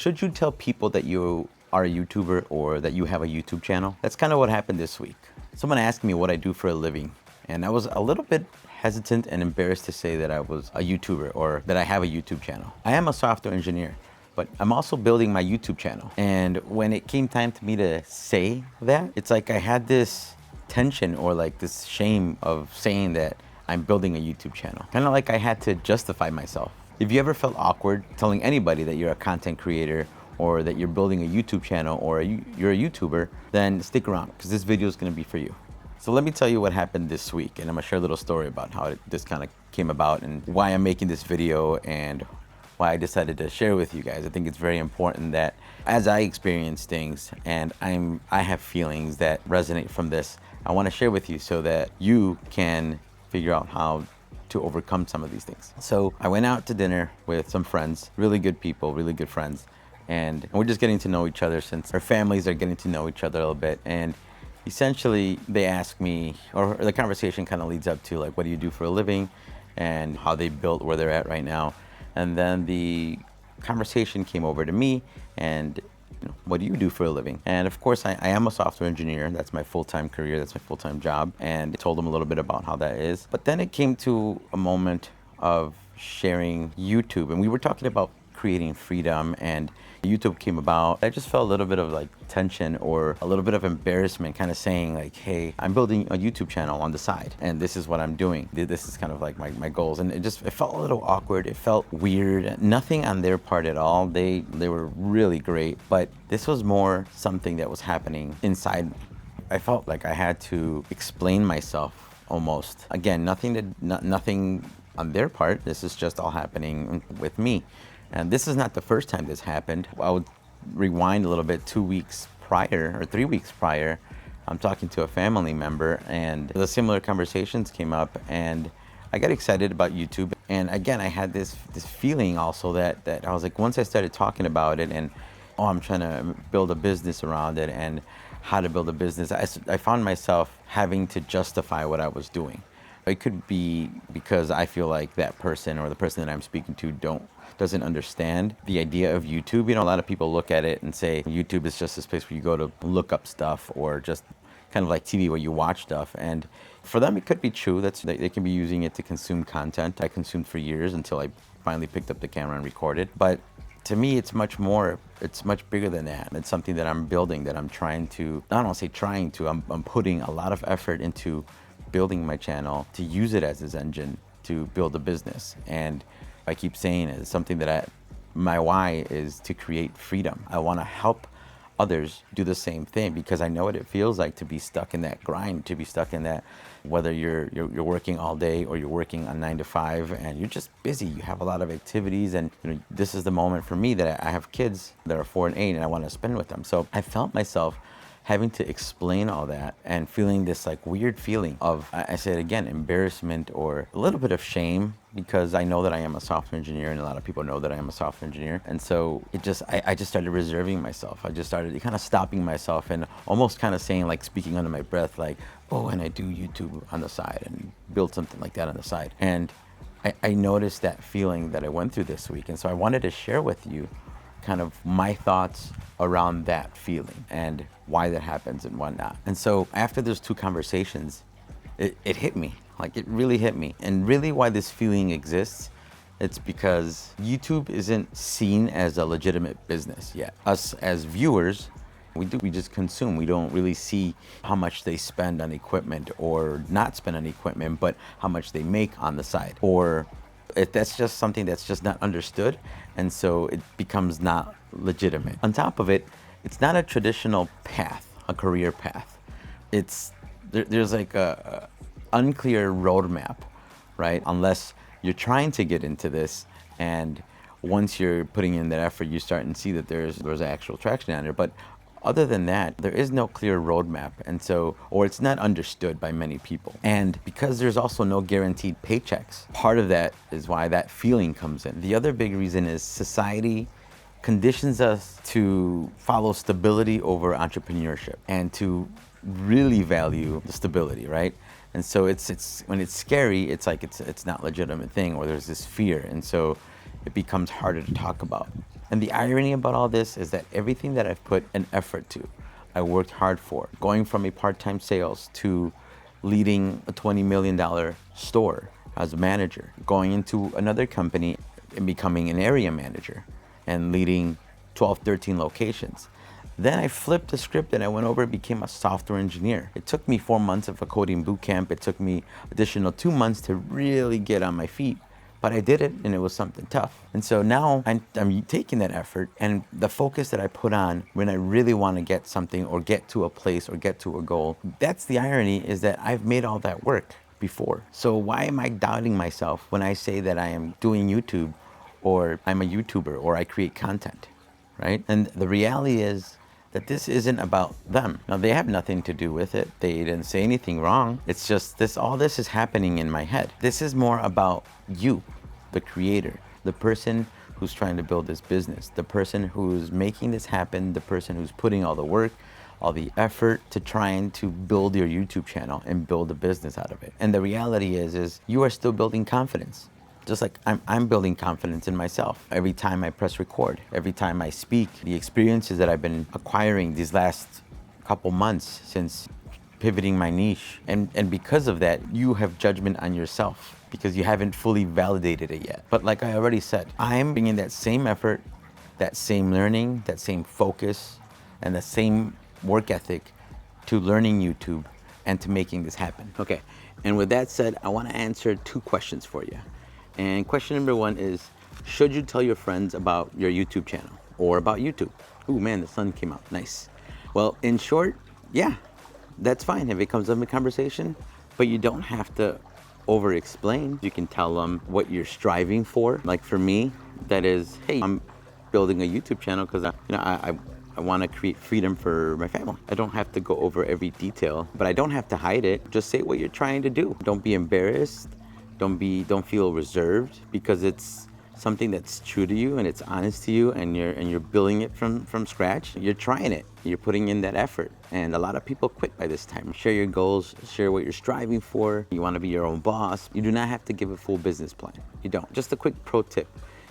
Should you tell people that you are a YouTuber or that you have a YouTube channel? That's kind of what happened this week. Someone asked me what I do for a living, and I was a little bit hesitant and embarrassed to say that I was a YouTuber or that I have a YouTube channel. I am a software engineer, but I'm also building my YouTube channel. And when it came time to me to say that, it's like I had this tension or like this shame of saying that I'm building a YouTube channel. Kind of like I had to justify myself. If you ever felt awkward telling anybody that you're a content creator or that you're building a YouTube channel or you're a YouTuber, then stick around because this video is going to be for you. So let me tell you what happened this week, and I'm going to share a little story about how this kind of came about and why I'm making this video and why I decided to share with you guys. I think it's very important that as I experience things and I have feelings that resonate from this, I want to share with you so that you can figure out how to overcome some of these things. So I went out to dinner with some friends, really good people, really good friends, and we're just getting to know each other since our families are getting to know each other a little bit. And essentially they asked me, or the conversation kind of leads up to like, what do you do for a living and how they built where they're at right now. And then the conversation came over to me and what do you do for a living? And of course, I am a software engineer. That's my full-time career. That's my full-time job. And I told them a little bit about how that is. But then it came to a moment of sharing YouTube. And we were talking about creating freedom, and YouTube came about. I just felt a little bit of like tension or a little bit of embarrassment, kind of saying like, hey, I'm building a YouTube channel on the side and this is what I'm doing. This is kind of like my goals. And it felt a little awkward. It felt weird. Nothing on their part at all. They were really great, but this was more something that was happening inside me. I felt like I had to explain myself almost. Again, nothing on their part. This is just all happening with me. And this is not the first time this happened. I would rewind a little bit 2 weeks prior or 3 weeks prior. I'm talking to a family member and the similar conversations came up and I got excited about YouTube. And again, I had this feeling also that I was like, once I started talking about it and, I'm trying to build a business around it and how to build a business, I found myself having to justify what I was doing. It could be because I feel like that person or the person that I'm speaking to doesn't understand the idea of YouTube. A lot of people look at it and say YouTube is just this place where you go to look up stuff or just kind of like TV where you watch stuff. And for them, it could be true. They can be using it to consume content. I consumed for years until I finally picked up the camera and recorded. But to me, it's much more, it's much bigger than that. It's something that I'm building, that I'm trying to, I don't want to say trying to, I'm putting a lot of effort into building my channel to use it as this engine to build a business. And I keep saying it's something that my why is to create freedom. I want to help others do the same thing because I know what it feels like to be stuck in that grind, to be stuck in that, whether you're working all day or you're working a 9 to 5 and you're just busy. You have a lot of activities, and this is the moment for me that I have kids that are 4 and 8 and I want to spend with them. So I felt myself having to explain all that and feeling this like weird feeling of, I said again, embarrassment or a little bit of shame, because I know that I am a software engineer and a lot of people know that I am a software engineer. And so I just started reserving myself. I just started kind of stopping myself and almost kind of saying, like speaking under my breath, like, oh, and I do YouTube on the side and build something like that on the side. And I noticed that feeling that I went through this week. And so I wanted to share with you kind of my thoughts around that feeling and why that happens and whatnot. And so after those 2 conversations, it hit me, like it really hit me. And really why this feeling exists, it's because YouTube isn't seen as a legitimate business yet. Us as viewers, we just consume. We don't really see how much they spend on equipment or not spend on equipment, but how much they make on the side. Or that's just something that's just not understood, and so it becomes not legitimate. On top of it, it's not a traditional path, a career path. There's like a unclear roadmap, right? Unless you're trying to get into this, and once you're putting in that effort, you start and see that there's actual traction on there. But other than that, there is no clear roadmap, and so, or it's not understood by many people. And because there's also no guaranteed paychecks, part of that is why that feeling comes in. The other big reason is society conditions us to follow stability over entrepreneurship and to really value the stability, right? And so it's when it's scary, it's like it's not a legitimate thing, or there's this fear, and so it becomes harder to talk about. And the irony about all this is that everything that I've put an effort to, I worked hard for, going from a part-time sales to leading a $20 million store as a manager, going into another company and becoming an area manager and leading 12, 13 locations. Then I flipped the script and I went over and became a software engineer. It took me 4 months of a coding boot camp. It took me additional 2 months to really get on my feet, but I did it and it was something tough. And so now I'm taking that effort and the focus that I put on when I really want to get something or get to a place or get to a goal. That's the irony, is that I've made all that work before. So why am I doubting myself when I say that I am doing YouTube or I'm a YouTuber or I create content, right? And the reality is that this isn't about them. Now, they have nothing to do with it. They didn't say anything wrong. It's just this, all this is happening in my head. This is more about you, the creator, the person who's trying to build this business, the person who's making this happen, the person who's putting all the work, all the effort to trying to build your YouTube channel and build a business out of it. And the reality is you are still building confidence. Just like I'm building confidence in myself. Every time I press record, every time I speak, the experiences that I've been acquiring these last couple months since pivoting my niche. And because of that, you have judgment on yourself because you haven't fully validated it yet. But like I already said, I'm bringing that same effort, that same learning, that same focus, and the same work ethic to learning YouTube and to making this happen. Okay, and with that said, I want to answer 2 questions for you. And question number 1 is, should you tell your friends about your YouTube channel or about YouTube? Ooh, man, the sun came out. Nice. Well, in short, yeah, that's fine if it comes up in conversation, but you don't have to over explain. You can tell them what you're striving for. Like for me, that is, hey, I'm building a YouTube channel because I want to create freedom for my family. I don't have to go over every detail, but I don't have to hide it. Just say what you're trying to do. Don't be embarrassed. Don't feel reserved, because it's something that's true to you and it's honest to you, and you're building it from scratch. You're trying it. You're putting in that effort. And a lot of people quit by this time. Share your goals, share what you're striving for. You want to be your own boss. You do not have to give a full business plan. You don't. Just a quick pro tip.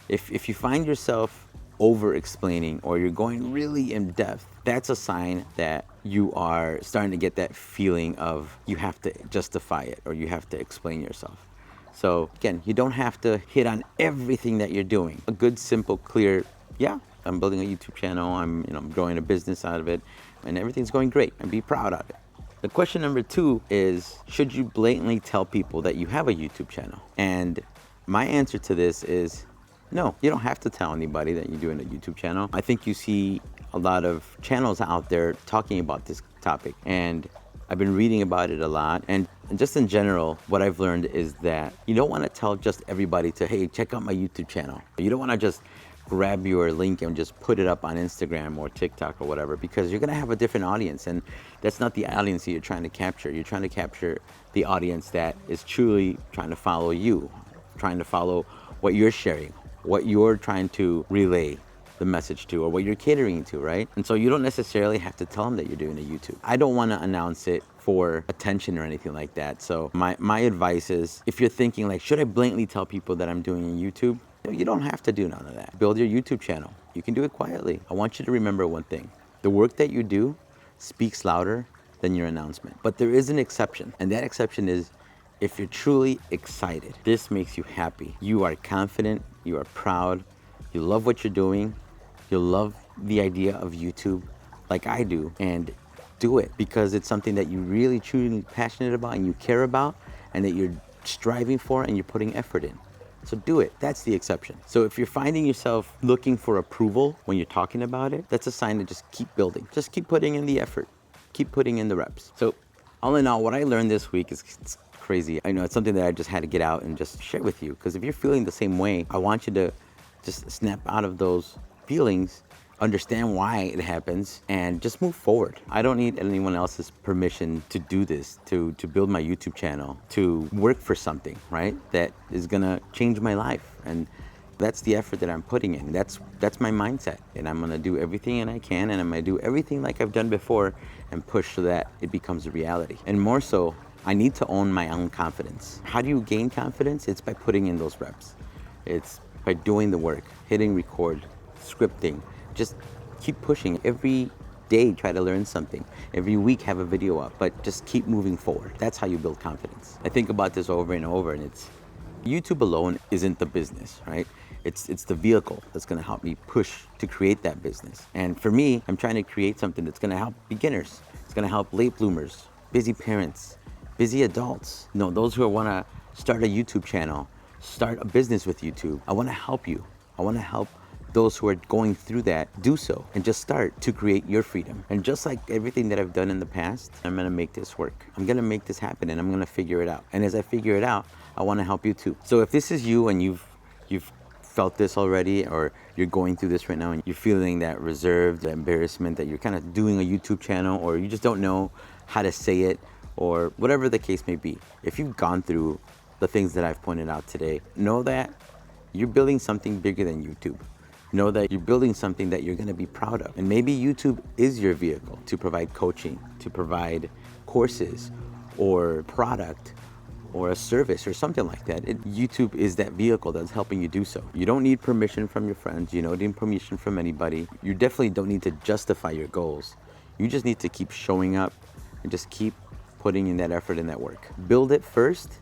If you find yourself over explaining or you're going really in depth, that's a sign that you are starting to get that feeling of you have to justify it or you have to explain yourself. So again, you don't have to hit on everything that you're doing. A good, simple, clear, yeah, I'm building a YouTube channel, I'm growing a business out of it, and everything's going great, and be proud of it. The question number 2 is, should you blatantly tell people that you have a YouTube channel? And my answer to this is, no, you don't have to tell anybody that you're doing a YouTube channel. I think you see a lot of channels out there talking about this topic, and I've been reading about it a lot. And just in general, what I've learned is that you don't want to tell just everybody to, hey, check out my YouTube channel. You don't want to just grab your link and just put it up on Instagram or TikTok or whatever, because you're going to have a different audience. And that's not the audience that you're trying to capture. You're trying to capture the audience that is truly trying to follow you, trying to follow what you're sharing, what you're trying to relay the message to, or what you're catering to, right? And so you don't necessarily have to tell them that you're doing a YouTube. I don't want to announce it for attention or anything like that. So my advice is, if you're thinking like, should I blatantly tell people that I'm doing a YouTube? You don't have to do none of that. Build your YouTube channel. You can do it quietly. I want you to remember one thing. The work that you do speaks louder than your announcement. But there is an exception, and that exception is if you're truly excited. This makes you happy. You are confident, you are proud, you love what you're doing, you love the idea of YouTube like I do, and do it because it's something that you're really truly passionate about and you care about and that you're striving for and you're putting effort in. So do it. That's the exception. So if you're finding yourself looking for approval when you're talking about it, that's a sign to just keep building. Just keep putting in the effort. Keep putting in the reps. So all in all, what I learned this week is it's crazy. I know it's something that I just had to get out and just share with you, because if you're feeling the same way, I want you to just snap out of those feelings, understand why it happens, and just move forward. I don't need anyone else's permission to do this, to build my YouTube channel, to work for something, right? That is gonna change my life. And that's the effort that I'm putting in. That's my mindset. And I'm gonna do everything and I can, and I'm gonna do everything like I've done before and push so that it becomes a reality. And more so, I need to own my own confidence. How do you gain confidence? It's by putting in those reps. It's by doing the work, hitting record, scripting. Just keep pushing. Every day, try to learn something. Every week, have a video up, but just keep moving forward. That's how you build confidence. I think about this over and over, and it's YouTube alone isn't the business, right? It's the vehicle that's gonna help me push to create that business. And for me, I'm trying to create something that's gonna help beginners. It's gonna help late bloomers, busy parents, busy adults. You know, those who wanna start a YouTube channel, start a business with YouTube. I wanna help you. I wanna help those who are going through that do so and just start to create your freedom. And just like everything that I've done in the past, I'm gonna make this work. I'm gonna make this happen and I'm gonna figure it out. And as I figure it out, I wanna help you too. So if this is you and you've felt this already, or you're going through this right now and you're feeling that reserved, that embarrassment that you're kind of doing a YouTube channel, or you just don't know how to say it, or whatever the case may be, if you've gone through the things that I've pointed out today, know that you're building something bigger than YouTube. Know that you're building something that you're gonna be proud of. And maybe YouTube is your vehicle to provide coaching, to provide courses or product or a service or something like that. YouTube is that vehicle that's helping you do so. You don't need permission from your friends. You don't need permission from anybody. You definitely don't need to justify your goals. You just need to keep showing up and just keep putting in that effort and that work. Build it first,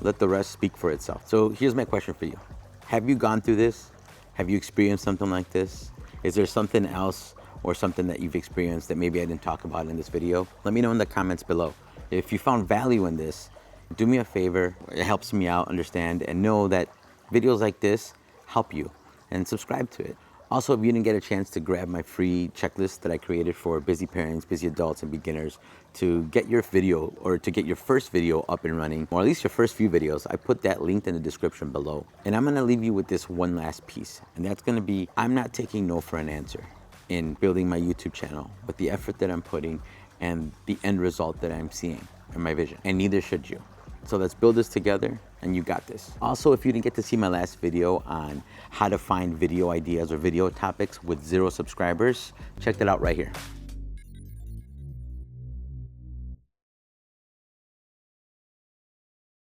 let the rest speak for itself. So here's my question for you. Have you gone through this? Have you experienced something like this? Is there something else or something that you've experienced that maybe I didn't talk about in this video? Let me know in the comments below. If you found value in this, do me a favor. It helps me out, understand, and know that videos like this help you, and subscribe to it. Also, if you didn't get a chance to grab my free checklist that I created for busy parents, busy adults, and beginners to get your video, or to get your first video up and running, or at least your first few videos, I put that linked in the description below. And I'm gonna leave you with this one last piece, and that's gonna be, I'm not taking no for an answer in building my YouTube channel with the effort that I'm putting and the end result that I'm seeing in my vision, and neither should you. So let's build this together, and you got this. Also, if you didn't get to see my last video on how to find video ideas or video topics with 0 subscribers, check that out right here.